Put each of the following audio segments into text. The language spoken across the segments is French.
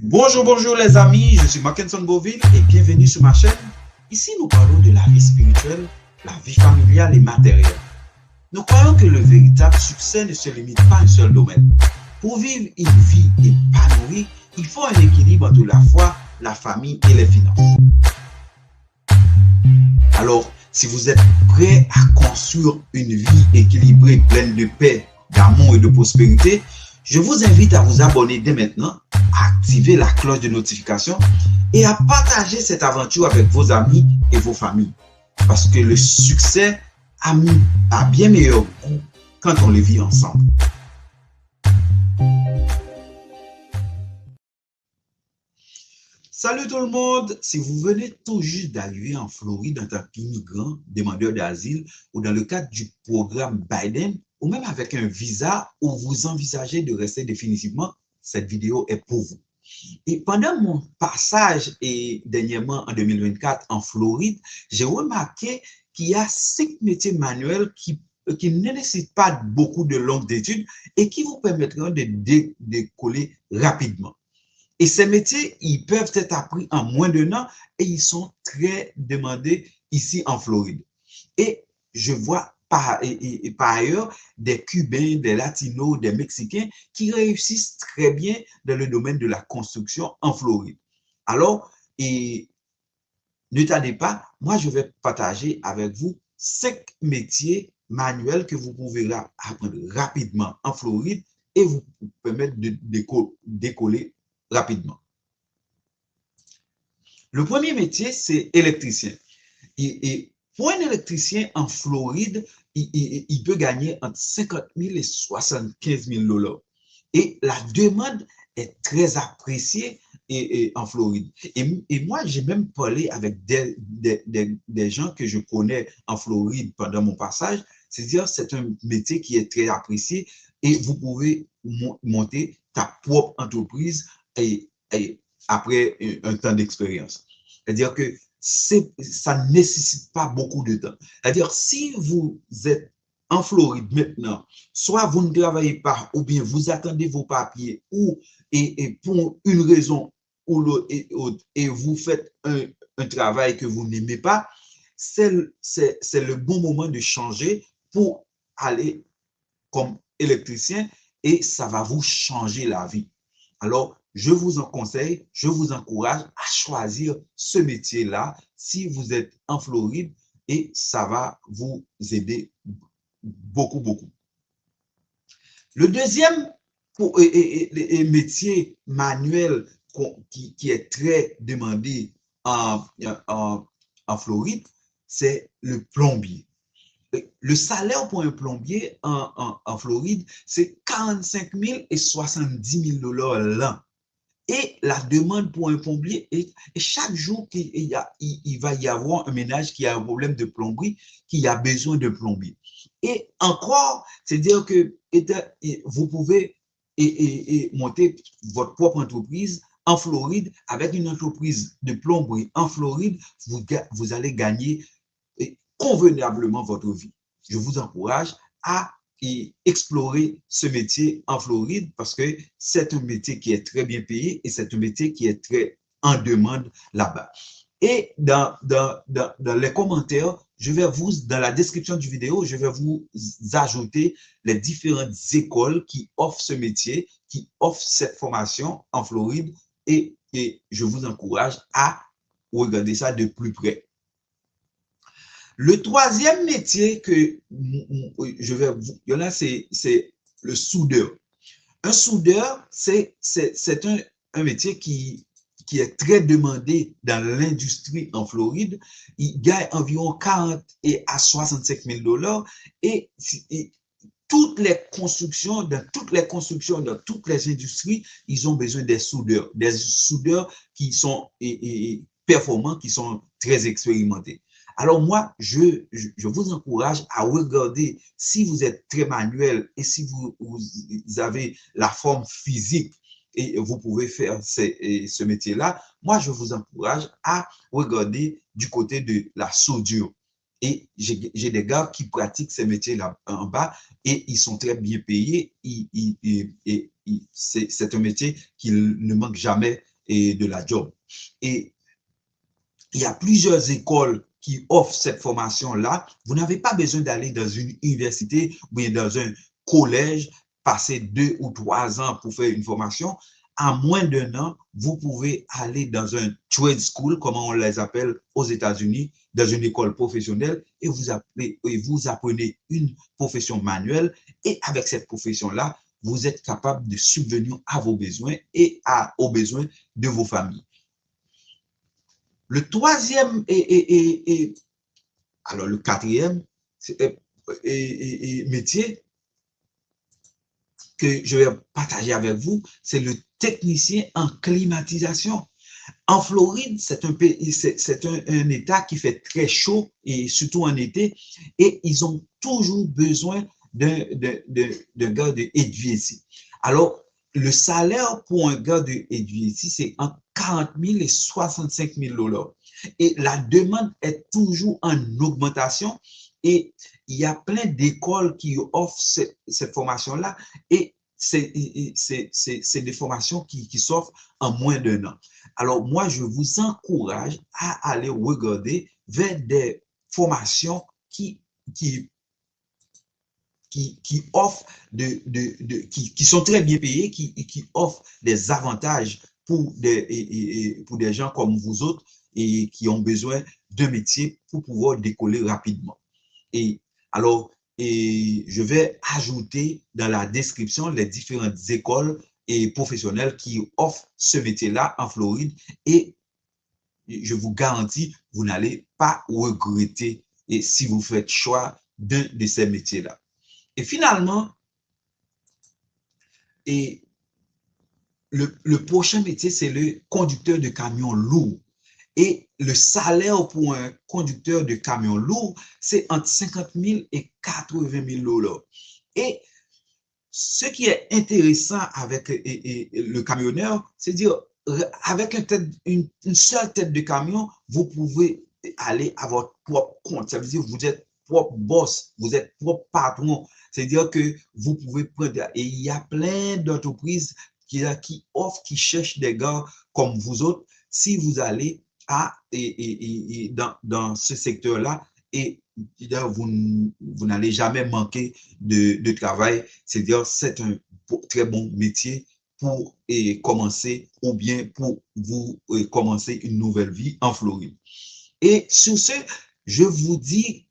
Bonjour, bonjour les amis, je suis Mackenson Beauville et bienvenue sur ma chaîne. Ici, nous parlons de la vie spirituelle, la vie familiale et matérielle. Nous croyons que le véritable succès ne se limite pas à un seul domaine. Pour vivre une vie épanouie, il faut un équilibre entre la foi, la famille et les finances. Alors, si vous êtes prêt à construire une vie équilibrée, pleine de paix, d'amour et de prospérité, je vous invite à vous abonner dès maintenant, à activer la cloche de notification et à partager cette aventure avec vos amis et vos familles. Parce que le succès a bien meilleur goût quand on le vit ensemble. Salut tout le monde, si vous venez tout juste d'arriver en Floride en tant qu'immigrant, demandeur d'asile ou dans le cadre du programme Biden ou même avec un visa où vous envisagez de rester définitivement, cette vidéo est pour vous. Et pendant mon passage et dernièrement en 2024 en Floride, j'ai remarqué qu'il y a 5 métiers manuels qui ne nécessitent pas beaucoup de longues études et qui vous permettront de décoller rapidement. Et ces métiers, ils peuvent être appris en moins d'un an et ils sont très demandés ici en Floride. Et je vois par ailleurs des Cubains, des Latinos, des Mexicains qui réussissent très bien dans le domaine de la construction en Floride. Alors, ne tardez pas, moi je vais partager avec vous 5 métiers manuels que vous pouvez apprendre rapidement en Floride et vous permettre de décoller rapidement. Le premier métier, c'est électricien. Et pour un électricien en Floride, il peut gagner entre 50 000 et 75 000 $. Et la demande est très appréciée en Floride. Et moi, j'ai même parlé avec des gens que je connais en Floride pendant mon passage. C'est-à-dire, c'est un métier qui est très apprécié et vous pouvez monter ta propre entreprise après un temps d'expérience. C'est-à-dire que ça ne nécessite pas beaucoup de temps. C'est-à-dire, si vous êtes en Floride maintenant, soit vous ne travaillez pas ou bien vous attendez vos papiers et pour une raison ou l'autre et vous faites un travail que vous n'aimez pas, c'est le bon moment de changer pour aller comme électricien et ça va vous changer la vie. Alors, je vous en conseille, je vous encourage à choisir ce métier-là si vous êtes en Floride et ça va vous aider beaucoup, beaucoup. Le deuxième métier manuel qui est très demandé en Floride, c'est le plombier. Le salaire pour un plombier en Floride, c'est 45 000 et 70 000 $ l'an. Et la demande pour un plombier est, et chaque jour il va y avoir un ménage qui a un problème de plomberie, qui a besoin de plombier. Et encore, c'est-à-dire que vous pouvez monter votre propre entreprise en Floride avec une entreprise de plomberie en Floride, vous allez gagner convenablement votre vie. Je vous encourage à explorer ce métier en Floride parce que c'est un métier qui est très bien payé et c'est un métier qui est très en demande là-bas. Et dans les commentaires, dans la description du vidéo, je vais vous ajouter les différentes écoles qui offrent ce métier, qui offrent cette formation en Floride et je vous encourage à regarder ça de plus près. Le troisième métier que je vais vous donner, c'est le soudeur. Un soudeur, c'est un métier qui est très demandé dans l'industrie en Floride. Il gagne environ 40 à 65 000 $ et toutes les constructions, dans toutes les industries, ils ont besoin des soudeurs qui sont performants, qui sont très expérimentés. Alors moi, je vous encourage à regarder si vous êtes très manuel et si vous avez la forme physique et vous pouvez faire ce métier-là. Moi, je vous encourage à regarder du côté de la soudure. Et j'ai des gars qui pratiquent ces métiers-là en bas et ils sont très bien payés. C'est un métier qui ne manque jamais et de la job. Et il y a plusieurs écoles qui offrent cette formation-là. Vous n'avez pas besoin d'aller dans une université ou bien dans un collège, passer 2 ou 3 ans pour faire une formation. En moins d'1 an, vous pouvez aller dans un trade school, comme on les appelle aux États-Unis, dans une école professionnelle, et vous apprenez une profession manuelle. Et avec cette profession-là, vous êtes capable de subvenir à vos besoins et aux besoins de vos familles. Le troisième alors le quatrième métier que je vais partager avec vous, c'est le technicien en climatisation. En Floride, c'est un État qui fait très chaud, et surtout en été, et ils ont toujours besoin d'un gars de HVAC. Alors, le salaire pour un gars de HVAC, c'est entre 40 000 et 65 000 $. Et la demande est toujours en augmentation, et il y a plein d'écoles qui offrent cette formation-là, et c'est des formations qui s'offrent en moins d'1 an. Alors, moi, je vous encourage à aller regarder vers des formations qui offrent qui sont très bien payées, qui offrent des avantages pour des gens comme vous autres et qui ont besoin d'un métier pour pouvoir décoller rapidement. Et alors, je vais ajouter dans la description les différentes écoles et professionnels qui offrent ce métier-là en Floride, et je vous garantis, vous n'allez pas regretter et si vous faites choix d'un de ces métiers-là. Et finalement, le prochain métier, c'est le conducteur de camion lourd. Et le salaire pour un conducteur de camion lourd, c'est entre 50 000 et 80 000 $. Et ce qui est intéressant avec le camionneur, c'est dire, avec une seule tête de camion, vous pouvez aller à votre propre compte. Ça veut dire que vous êtes propre boss, vous êtes propre patron. C'est-à-dire que vous pouvez prendre, et il y a plein d'entreprises qui offrent, qui cherchent des gars comme vous autres, si vous allez dans ce secteur-là, et vous n'allez jamais manquer de travail. C'est-à-dire, c'est un très bon métier pour commencer, ou bien pour vous commencer une nouvelle vie en Floride. Et sur ce, je vous dis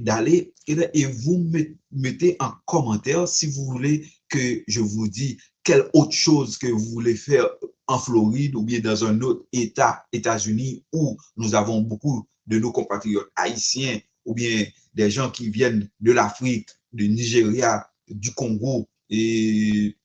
d'aller et vous mettez en commentaire si vous voulez que je vous dise quelle autre chose que vous voulez faire en Floride ou bien dans un autre État, États-Unis, où nous avons beaucoup de nos compatriotes haïtiens ou bien des gens qui viennent de l'Afrique, du Nigeria, du Congo et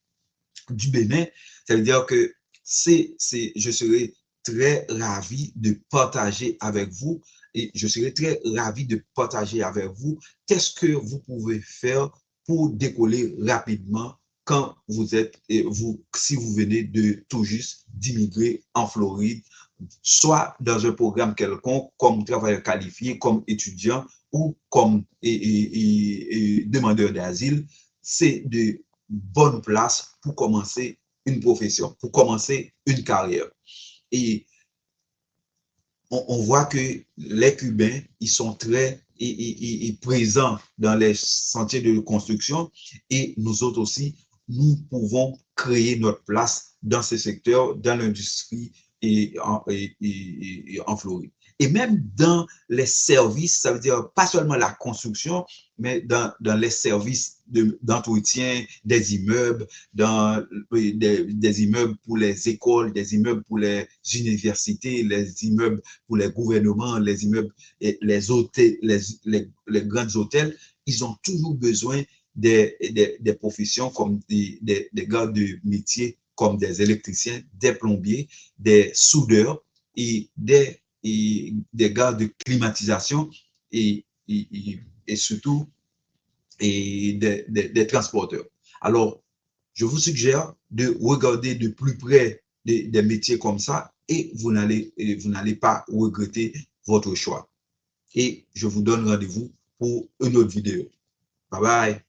du Bénin. Ça veut dire que je serai très ravi de partager avec vous, et je serai très ravi de partager avec vous qu'est-ce que vous pouvez faire pour décoller rapidement quand si vous venez de tout juste d'immigrer en Floride, soit dans un programme quelconque, comme travailleur qualifié, comme étudiant ou comme demandeur d'asile. C'est de bonnes places pour commencer une profession, pour commencer une carrière. Et on voit que les Cubains, ils sont très présents dans les sentiers de construction, et nous autres aussi, nous pouvons créer notre place dans ce secteur, dans l'industrie en Floride. Et même dans les services, ça veut dire pas seulement la construction, mais dans les services d'entretien des immeubles, des immeubles pour les écoles, des immeubles pour les universités, les immeubles pour les gouvernements, les immeubles, les hôtels, les grands hôtels, ils ont toujours besoin des professions comme des gars de métier, comme des électriciens, des plombiers, des soudeurs et des gars de climatisation et surtout des transporteurs. Alors, je vous suggère de regarder de plus près des métiers comme ça, et vous n'allez pas regretter votre choix. Et je vous donne rendez-vous pour une autre vidéo. Bye bye.